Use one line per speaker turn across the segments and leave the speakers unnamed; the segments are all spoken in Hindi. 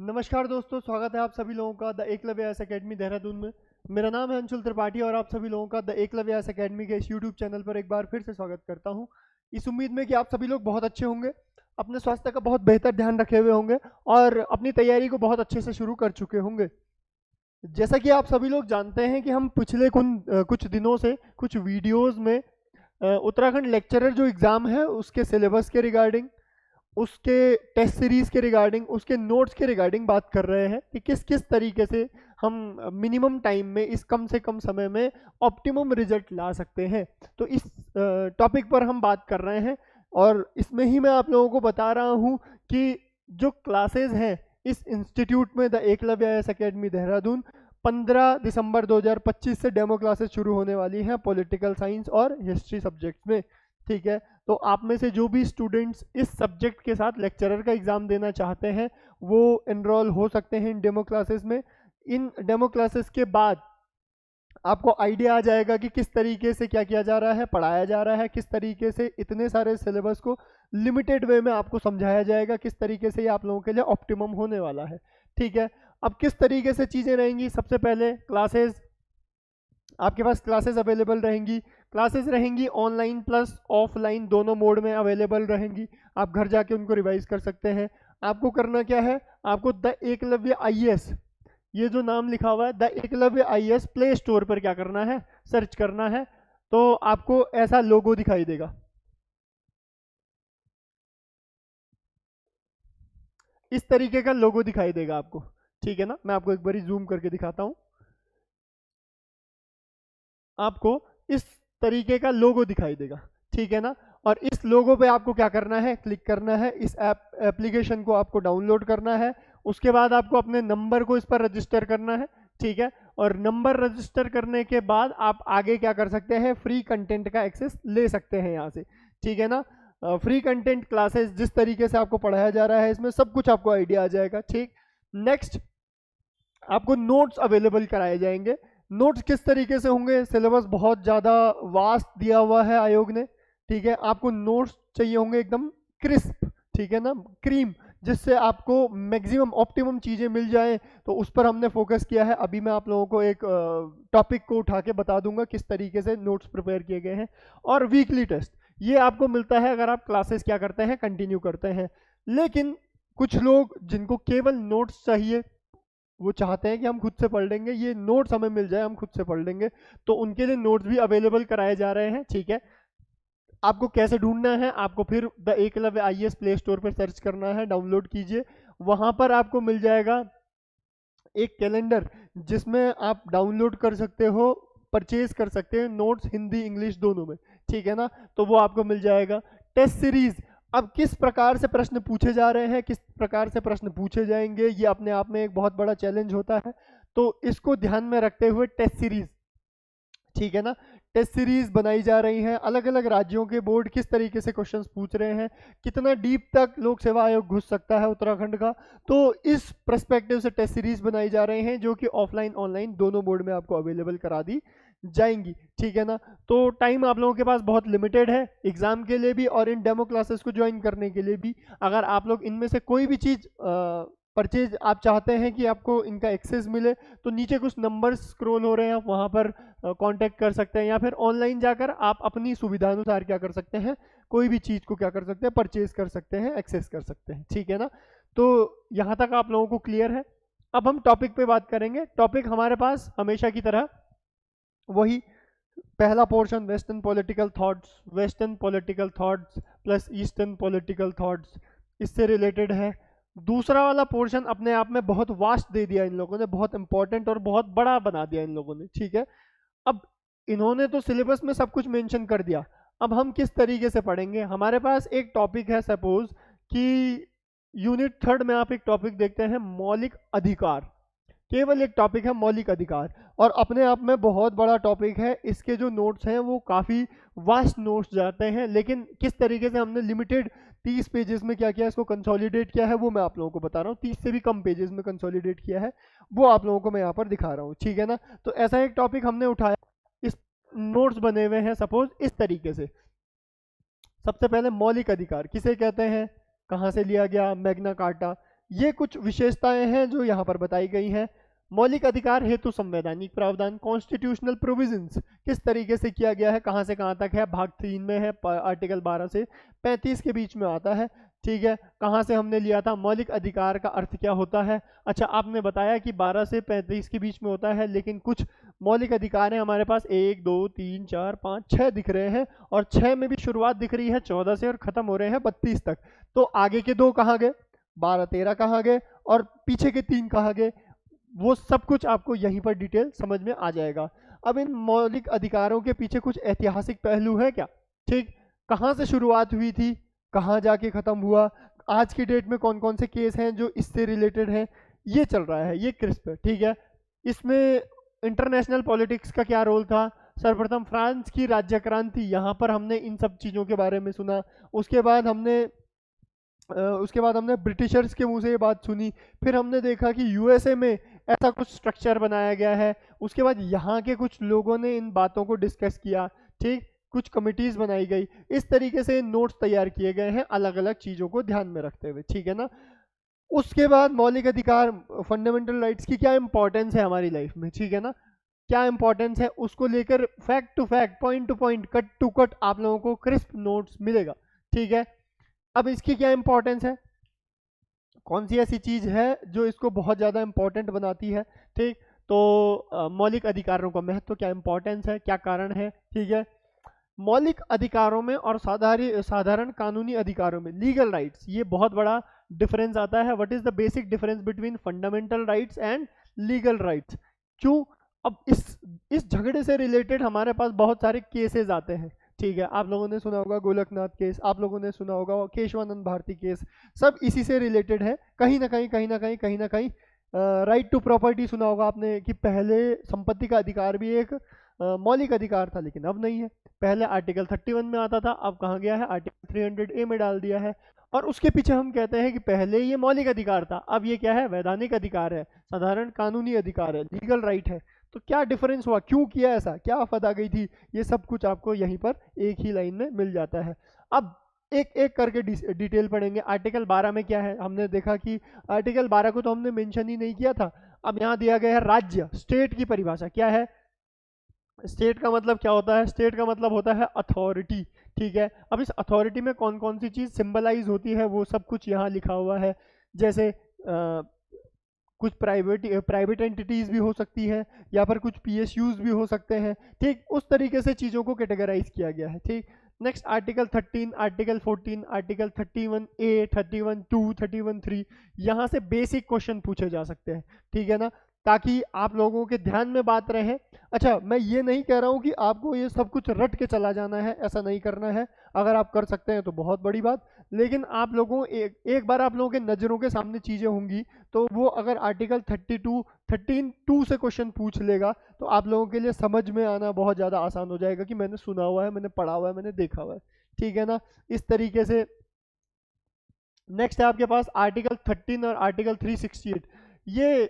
नमस्कार दोस्तों, स्वागत है आप सभी लोगों का the Eklavya S academy Dehradun में। मेरा नाम है अंशुल त्रिपाठी और आप सभी लोगों का द एकलव्य एस अकेडमी के इस यूट्यूब चैनल पर एक बार फिर से स्वागत करता हूं। इस उम्मीद में कि आप सभी लोग बहुत अच्छे होंगे, अपने स्वास्थ्य का बहुत बेहतर ध्यान रखे हुए होंगे और अपनी तैयारी को बहुत अच्छे से शुरू कर चुके होंगे। जैसा कि आप सभी लोग जानते हैं कि हम पिछले कुछ दिनों से कुछ वीडियोज़ में उत्तराखंड लेक्चरर जो एग्ज़ाम है उसके सिलेबस के रिगार्डिंग, उसके टेस्ट सीरीज के रिगार्डिंग, उसके नोट्स के रिगार्डिंग बात कर रहे हैं कि किस किस तरीके से हम मिनिमम टाइम में, इस कम से कम समय में ऑप्टिमम रिजल्ट ला सकते हैं। तो इस टॉपिक पर हम बात कर रहे हैं और इसमें ही मैं आप लोगों को बता रहा हूं कि जो क्लासेस हैं इस इंस्टीट्यूट में the Eklavya IAS academy Dehradun 15 दिसंबर 2025 से डेमो क्लासेस शुरू होने वाली हैं पॉलिटिकल साइंस और हिस्ट्री सब्जेक्ट्स में। ठीक है, तो आप में से जो भी स्टूडेंट्स इस सब्जेक्ट के साथ लेक्चरर का एग्ज़ाम देना चाहते हैं वो एनरोल हो सकते हैं इन डेमो क्लासेस में। इन डेमो क्लासेस के बाद आपको आइडिया आ जाएगा कि किस तरीके से क्या किया जा रहा है, पढ़ाया जा रहा है, किस तरीके से इतने सारे सिलेबस को लिमिटेड वे में आपको समझाया जाएगा, किस तरीके से ये आप लोगों के लिए ऑप्टिमम होने वाला है। ठीक है, अब किस तरीके से चीज़ें रहेंगी, सबसे पहले क्लासेस, आपके पास क्लासेस अवेलेबल रहेंगी। क्लासेस रहेंगी ऑनलाइन प्लस ऑफलाइन दोनों मोड में अवेलेबल रहेंगी। आप घर जाके उनको रिवाइज कर सकते हैं। आपको करना क्या है, आपको द एकलव्य आईएएस, ये जो नाम लिखा हुआ है the Eklavya IAS, play store पर क्या करना है, सर्च करना है। तो आपको ऐसा लोगो दिखाई देगा, इस तरीके का लोगो दिखाई देगा आपको। ठीक है ना, मैं आपको एक बार जूम करके दिखाता हूं। आपको इस तरीके का लोगो दिखाई देगा, ठीक है ना। और इस लोगो पे आपको क्या करना है, क्लिक करना है। इस एप्लीकेशन को आपको डाउनलोड करना है। उसके बाद आपको अपने नंबर को इस पर रजिस्टर करना है, ठीक है। और नंबर रजिस्टर करने के बाद आप आगे क्या कर सकते हैं, फ्री कंटेंट का एक्सेस ले सकते हैं यहाँ से, ठीक है ना। फ्री कंटेंट क्लासेस जिस तरीके से आपको पढ़ाया जा रहा है इसमें सब कुछ आपको आइडिया आ जाएगा, ठीक। नेक्स्ट, आपको नोट्स अवेलेबल कराए जाएंगे। नोट्स किस तरीके से होंगे, सिलेबस बहुत ज़्यादा वास्ट दिया हुआ है आयोग ने, ठीक है। आपको नोट्स चाहिए होंगे एकदम क्रिस्प, ठीक है ना, क्रीम, जिससे आपको मैक्सिमम ऑप्टिमम चीज़ें मिल जाएं। तो उस पर हमने फोकस किया है। अभी मैं आप लोगों को एक टॉपिक को उठा के बता दूंगा किस तरीके से नोट्स प्रिपेयर किए गए हैं। और वीकली टेस्ट ये आपको मिलता है अगर आप क्लासेस क्या करते हैं, कंटिन्यू करते हैं। लेकिन कुछ लोग जिनको केवल नोट्स चाहिए, वो चाहते हैं कि हम खुद से पढ़ लेंगे, ये नोट्स हमें मिल जाए हम खुद से पढ़ लेंगे, तो उनके लिए नोट्स भी अवेलेबल कराए जा रहे हैं, ठीक है। आपको कैसे ढूंढना है, आपको फिर the Eklavya IAS play store पर सर्च करना है, डाउनलोड कीजिए। वहां पर आपको मिल जाएगा एक कैलेंडर जिसमें आप डाउनलोड कर सकते हो, परचेज कर सकते हैं नोट्स हिंदी इंग्लिश दोनों में, ठीक है ना। तो वो आपको मिल जाएगा। टेस्ट सीरीज, अब किस प्रकार से प्रश्न पूछे जा रहे हैं, किस प्रकार से प्रश्न पूछे जाएंगे, ये अपने आप में एक बहुत बड़ा चैलेंज होता है। तो इसको ध्यान में रखते हुए टेस्ट सीरीज, ठीक है ना, टेस्ट सीरीज बनाई जा रही है। अलग अलग राज्यों के बोर्ड किस तरीके से क्वेश्चंस पूछ रहे हैं, कितना डीप तक लोक सेवा आयोग घुस सकता है उत्तराखंड का, तो इस पर्सपेक्टिव से टेस्ट सीरीज बनाई जा रही हैं जो कि ऑफलाइन ऑनलाइन दोनों बोर्ड में आपको अवेलेबल करा दी जाएंगी, ठीक है ना। तो टाइम आप लोगों के पास बहुत लिमिटेड है एग्जाम के लिए भी और इन डेमो क्लासेस को ज्वाइन करने के लिए भी। अगर आप लोग इनमें से कोई भी चीज़ परचेज आप चाहते हैं कि आपको इनका एक्सेस मिले, तो नीचे कुछ नंबर स्क्रॉल हो रहे हैं, आप वहाँ पर कांटेक्ट कर सकते हैं, या फिर ऑनलाइन जाकर आप अपनी सुविधानुसार क्या कर सकते हैं, कोई भी चीज़ को क्या कर सकते हैं, परचेज कर सकते हैं, एक्सेस कर सकते हैं, ठीक है ना। तो यहाँ तक आप लोगों को क्लियर है। अब हम टॉपिक पे बात करेंगे। टॉपिक हमारे पास हमेशा की तरह वही पहला portion western political thoughts, western political thoughts plus eastern political thoughts, इससे रिलेटेड है। दूसरा वाला पोर्शन अपने आप में बहुत वास्ट दे दिया इन लोगों ने, बहुत इंपॉर्टेंट और बहुत बड़ा बना दिया इन लोगों ने, ठीक है। अब इन्होंने तो सिलेबस में सब कुछ मेंशन कर दिया, अब हम किस तरीके से पढ़ेंगे। हमारे पास एक टॉपिक है, सपोज कि यूनिट 3 में आप एक टॉपिक देखते हैं मौलिक अधिकार, केवल एक टॉपिक है मौलिक अधिकार, और अपने आप में बहुत बड़ा टॉपिक है। इसके जो नोट्स हैं वो काफ़ी वास्ट नोट्स जाते हैं, लेकिन किस तरीके से हमने लिमिटेड 30 पेजेस में क्या किया, इसको कंसोलिडेट किया है, वो मैं आप लोगों को बता रहा हूँ। 30 से भी कम पेजेस में कंसोलिडेट किया है, वो आप लोगों को मैं यहाँ पर दिखा रहा हूँ, ठीक है ना। तो ऐसा एक टॉपिक हमने उठाया, इस नोट्स बने हुए हैं सपोज इस तरीके से। सबसे पहले मौलिक अधिकार किसे कहते हैं, कहाँ से लिया गया, मैग्ना कार्टा, ये कुछ विशेषताएं हैं जो यहाँ पर बताई गई हैं। मौलिक अधिकार हेतु संवैधानिक प्रावधान, कॉन्स्टिट्यूशनल प्रोविजंस किस तरीके से किया गया है, कहाँ से कहाँ तक है, भाग 3 में है, आर्टिकल 12 से 35 के बीच में आता है। ठीक है, कहाँ से हमने लिया था, मौलिक अधिकार का अर्थ क्या होता है। अच्छा, आपने बताया कि 12 से 35 के बीच में होता है, लेकिन कुछ मौलिक अधिकार हैं हमारे पास 1 2 3 4 5 6 दिख रहे हैं, और 6 में भी शुरुआत दिख रही है 14 से और खत्म हो रहे हैं 32 तक। तो आगे के 2 कहाँ गए, 12 13 कहाँ गए, और पीछे के 3 कहाँ गए, वो सब कुछ आपको यहीं पर डिटेल समझ में आ जाएगा। अब इन मौलिक अधिकारों के पीछे कुछ ऐतिहासिक पहलू है क्या, ठीक, कहाँ से शुरुआत हुई थी, कहाँ जाके खत्म हुआ, आज की डेट में कौन कौन से केस हैं जो इससे रिलेटेड हैं, ये चल रहा है, ये क्रिस्प है। ठीक है, इसमें इंटरनेशनल पॉलिटिक्स का क्या रोल था, सर्वप्रथम फ्रांस की राज्य क्रांति, यहाँ पर हमने इन सब चीज़ों के बारे में सुना। उसके बाद हमने ब्रिटिशर्स के मुंह से ये बात सुनी। फिर हमने देखा कि यूएसए में ऐसा कुछ स्ट्रक्चर बनाया गया है। उसके बाद यहाँ के कुछ लोगों ने इन बातों को डिस्कस किया, ठीक, कुछ कमिटीज बनाई गई, इस तरीके से नोट्स तैयार किए गए हैं अलग अलग चीज़ों को ध्यान में रखते हुए। ठीक है ना। उसके बाद मौलिक अधिकार, फंडामेंटल राइट्स की क्या इंपॉर्टेंस है हमारी लाइफ में, ठीक है ना, क्या इंपॉर्टेंस है, उसको लेकर fact to fact, point to point, cut to cut आप लोगों को क्रिस्प नोट्स मिलेगा। ठीक है, अब इसकी क्या इंपॉर्टेंस है, कौन सी ऐसी चीज है जो इसको बहुत ज्यादा इंपॉर्टेंट बनाती है। ठीक, तो मौलिक अधिकारों का महत्व, क्या इंपॉर्टेंस है, क्या कारण है। ठीक है, मौलिक अधिकारों में और साधारण कानूनी अधिकारों में, लीगल राइट्स, ये बहुत बड़ा डिफरेंस आता है। What is the basic difference between fundamental rights and legal rights. क्यों, अब इस झगड़े से रिलेटेड हमारे पास बहुत सारे केसेस आते हैं। ठीक है, आप लोगों ने सुना होगा गोलकनाथ केस, आप लोगों ने सुना होगा केशवानंद भारती केस, सब इसी से रिलेटेड है, कहीं ना कहीं कहीं ना कहीं कहीं ना कहीं। राइट टू प्रॉपर्टी सुना होगा आपने, कि पहले संपत्ति का अधिकार भी एक मौलिक अधिकार था, लेकिन अब नहीं है। पहले आर्टिकल 31 में आता था, अब कहाँ गया है, आर्टिकल 300A में डाल दिया है। और उसके पीछे हम कहते हैं कि पहले ये मौलिक अधिकार था, अब ये क्या है, वैधानिक अधिकार है, साधारण कानूनी अधिकार है, लीगल राइट है। तो क्या डिफरेंस हुआ, क्यों किया ऐसा, क्या आफत आ गई थी, ये सब कुछ आपको यहीं पर एक ही लाइन में मिल जाता है। अब एक एक करके डिटेल पढ़ेंगे। आर्टिकल 12 में क्या है, हमने देखा कि आर्टिकल 12 को तो हमने मेंशन ही नहीं किया था। अब यहाँ दिया गया है राज्य, स्टेट की परिभाषा क्या है, स्टेट का मतलब क्या होता है, स्टेट का मतलब होता है अथॉरिटी। ठीक है, अब इस अथॉरिटी में कौन कौन सी चीज़ सिंबलाइज होती है वो सब कुछ यहाँ लिखा हुआ है। जैसे कुछ प्राइवेट एंटिटीज भी हो सकती है, या फिर कुछ पीएसयूज भी हो सकते हैं। ठीक, उस तरीके से चीज़ों को कैटेगराइज किया गया है। ठीक, next article 13, article 14, article 31A, 31(2), 31(3), यहाँ से बेसिक क्वेश्चन पूछे जा सकते हैं। ठीक है ना, ताकि आप लोगों के ध्यान में बात रहे। अच्छा, मैं ये नहीं कह रहा हूँ कि आपको ये सब कुछ रट के चला जाना है, ऐसा नहीं करना है। अगर आप कर सकते हैं तो बहुत बड़ी बात, लेकिन आप लोगों एक बार आप लोगों के नज़रों के सामने चीज़ें होंगी, तो वो अगर आर्टिकल 13(2) से क्वेश्चन पूछ लेगा, तो आप लोगों के लिए समझ में आना बहुत ज़्यादा आसान हो जाएगा कि मैंने सुना हुआ है, मैंने पढ़ा हुआ है, मैंने देखा हुआ है। ठीक है ना, इस तरीके से। नेक्स्ट है आपके पास आर्टिकल 13 और आर्टिकल 368। ये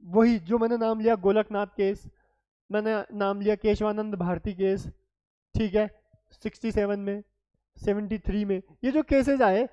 वही जो मैंने नाम लिया गोलकनाथ केस, मैंने नाम लिया केशवानंद भारती केस। ठीक है, 67 में, 73 में, ये जो केसेस आए,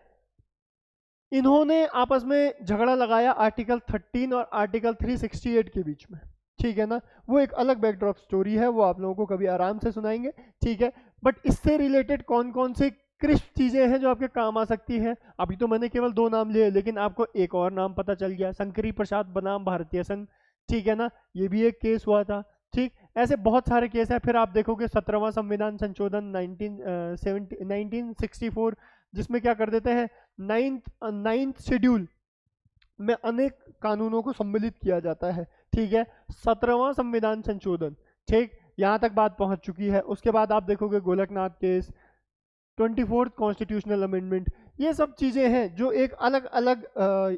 इन्होंने आपस में झगड़ा लगाया आर्टिकल 13 और आर्टिकल 368 के बीच में। ठीक है ना, वो एक अलग बैकड्रॉप स्टोरी है, वो आप लोगों को कभी आराम से सुनाएंगे। ठीक है, बट इससे रिलेटेड कौन कौन से क्रिस्प चीजें हैं जो आपके काम आ सकती हैं। अभी तो मैंने केवल 2 नाम लिए, लेकिन आपको एक और नाम पता चल गया, शंकरी प्रसाद बनाम भारतीय संघ। ठीक है ना, ये भी एक केस हुआ था। ठीक, ऐसे बहुत सारे केस हैं। फिर आप देखोगे 17वां संविधान संशोधन 1964, जिसमें क्या कर देते हैं, नाइन्थ शेड्यूल में अनेक कानूनों को सम्मिलित किया जाता है। ठीक है, 17वां संविधान संशोधन। ठीक, यहाँ तक बात पहुँच चुकी है। उसके बाद आप देखोगे Golaknath case, 24th constitutional amendment, ये सब चीज़ें हैं जो एक अलग अलग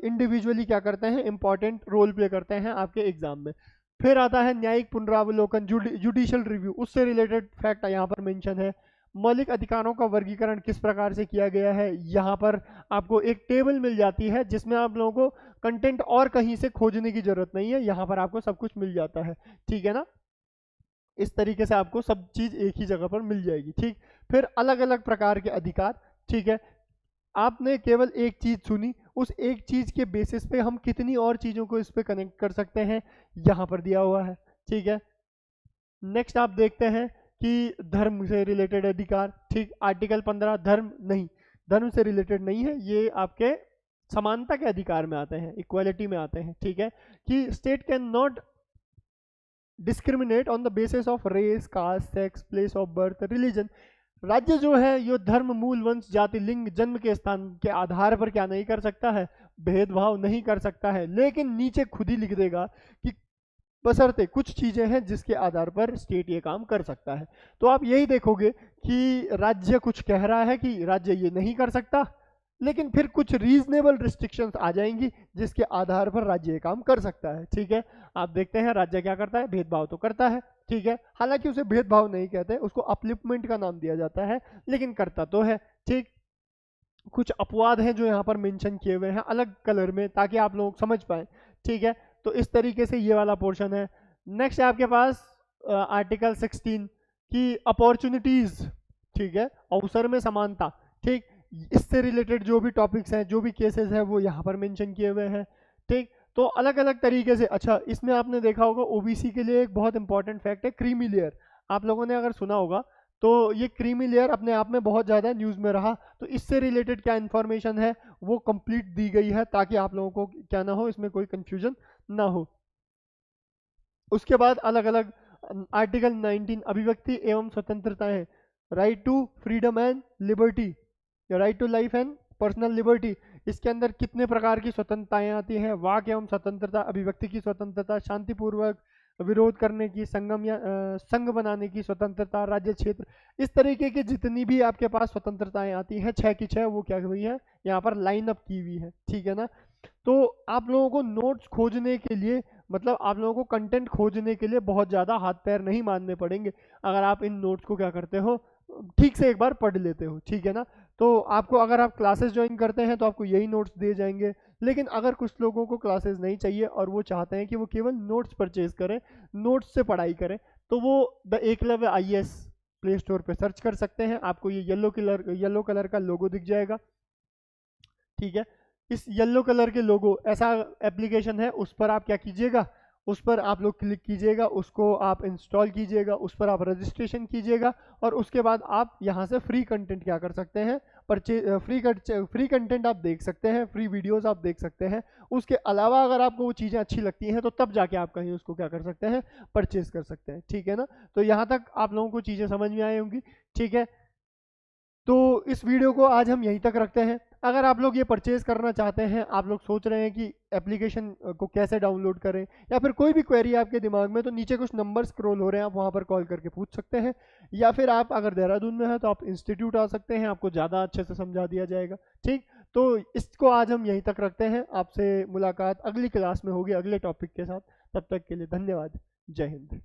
इंडिविजुअली क्या करते हैं, इंपॉर्टेंट रोल प्ले करते हैं आपके एग्जाम में। फिर आता है न्यायिक पुनरावलोकन, जुडिशियल रिव्यू, उससे रिलेटेड फैक्ट यहाँ पर मेंशन है। मौलिक अधिकारों का वर्गीकरण किस प्रकार से किया गया है, यहाँ पर आपको एक टेबल मिल जाती है जिसमें आप लोगों को कंटेंट और कहीं से खोजने की जरूरत नहीं है, यहाँ पर आपको सब कुछ मिल जाता है। ठीक है ना, इस तरीके से आपको सब चीज़ एक ही जगह पर मिल जाएगी। ठीक, फिर अलग अलग प्रकार के अधिकार। ठीक है, आपने केवल एक चीज़ सुनी, उस एक चीज़ के बेसिस पे हम कितनी और चीज़ों को इस पे कनेक्ट कर सकते हैं, यहाँ पर दिया हुआ है। ठीक है, नेक्स्ट आप देखते हैं कि धर्म से रिलेटेड अधिकार। ठीक, आर्टिकल 15 धर्म नहीं, धर्म से रिलेटेड नहीं है, ये आपके समानता के अधिकार में आते हैं, इक्वालिटी में आते हैं। ठीक है, कि state can not discriminate on the basis of race, caste, sex, place of birth, religion. राज्य जो है ये धर्म, मूल, वंश, जाति, लिंग, जन्म के स्थान के आधार पर क्या नहीं कर सकता है, भेदभाव नहीं कर सकता है। लेकिन नीचे खुद ही लिख देगा कि बशर्ते कुछ चीजें हैं जिसके आधार पर स्टेट ये काम कर सकता है। तो आप यही देखोगे कि राज्य कुछ कह रहा है कि राज्य ये नहीं कर सकता, लेकिन फिर कुछ रीजनेबल रिस्ट्रिक्शंस आ जाएंगी जिसके आधार पर राज्य ये काम कर सकता है। ठीक है, आप देखते हैं राज्य क्या करता है, भेदभाव तो करता है। ठीक है, हालांकि उसे भेदभाव नहीं कहते, उसको अपलिफ्टमेंट का नाम दिया जाता है, लेकिन करता तो है। ठीक, कुछ अपवाद हैं जो यहाँ पर मेंशन किए हुए हैं अलग कलर में, ताकि आप लोग समझ पाए। ठीक है, तो इस तरीके से ये वाला पोर्शन है। नेक्स्ट है आपके पास आर्टिकल 16 की अपॉर्चुनिटीज। ठीक है, अवसर में समानता। ठीक, इससे रिलेटेड जो भी टॉपिक्स हैं, जो भी केसेस हैं, वो यहाँ पर मेंशन किए हुए हैं। ठीक, तो अलग अलग तरीके से। अच्छा, इसमें आपने देखा होगा ओबीसी के लिए एक बहुत इंपॉर्टेंट फैक्ट है क्रीमी लेयर। आप लोगों ने अगर सुना होगा तो ये क्रीमी लेयर अपने आप में बहुत ज़्यादा न्यूज़ में रहा। तो इससे रिलेटेड क्या इन्फॉर्मेशन है वो कंप्लीट दी गई है, ताकि आप लोगों को क्या ना हो, इसमें कोई कंफ्यूजन ना हो। उसके बाद अलग अलग आर्टिकल 19 अभिव्यक्ति एवं स्वतंत्रताएं, right to freedom and liberty, right to life and personal liberty. इसके अंदर कितने प्रकार की स्वतंत्रताएं आती हैं, वाक एवं स्वतंत्रता, अभिव्यक्ति की स्वतंत्रता, शांतिपूर्वक विरोध करने की, संगम या संघ बनाने की स्वतंत्रता, राज्य क्षेत्र, इस तरीके की जितनी भी आपके पास स्वतंत्रताएं आती हैं 6 की 6 वो क्या हुई है यहाँ पर लाइन अप की हुई है। ठीक है ना, तो आप लोगों को नोट्स खोजने के लिए, मतलब आप लोगों को कंटेंट खोजने के लिए बहुत ज़्यादा हाथ पैर नहीं मारने पड़ेंगे अगर आप इन नोट्स को क्या करते हो, ठीक से एक बार पढ़ लेते हो। ठीक है ना, तो आपको अगर आप क्लासेस ज्वाइन करते हैं तो आपको यही नोट्स दिए जाएंगे। लेकिन अगर कुछ लोगों को क्लासेस नहीं चाहिए और वो चाहते हैं कि वो केवल नोट्स परचेज करें, नोट्स से पढ़ाई करें, तो वो the Eklavya IAS play store पे सर्च कर सकते हैं। आपको ये येलो कलर का लोगो दिख जाएगा। ठीक है, इस येलो कलर के लोगो ऐसा एप्लीकेशन है, उस पर आप क्या कीजिएगा, उस पर आप लोग क्लिक कीजिएगा, उसको आप इंस्टॉल कीजिएगा, उस पर आप रजिस्ट्रेशन कीजिएगा, और उसके बाद आप यहाँ से फ्री कंटेंट क्या कर सकते हैं, फ्री कंटेंट आप देख सकते हैं, फ्री वीडियोस आप देख सकते हैं। उसके अलावा अगर आपको वो चीज़ें अच्छी लगती हैं तो तब जाके आप कहीं उसको क्या कर सकते हैं, परचेज कर सकते हैं। ठीक है ना, तो यहाँ तक आप लोगों को चीज़ें समझ में आई होंगी। ठीक है, तो इस वीडियो को आज हम यहीं तक रखते हैं। अगर आप लोग ये परचेज करना चाहते हैं, आप लोग सोच रहे हैं कि एप्लीकेशन को कैसे डाउनलोड करें, या फिर कोई भी क्वेरी आपके दिमाग में, तो नीचे कुछ नंबर स्क्रॉल हो रहे हैं, आप वहाँ पर कॉल करके पूछ सकते हैं। या फिर आप अगर देहरादून में हैं तो आप इंस्टीट्यूट आ सकते हैं, आपको ज़्यादा अच्छे से समझा दिया जाएगा। ठीक, तो इसको आज हम यहीं तक रखते हैं। आपसे मुलाकात अगली क्लास में होगी अगले टॉपिक के साथ। तब तक के लिए धन्यवाद। जय हिंद।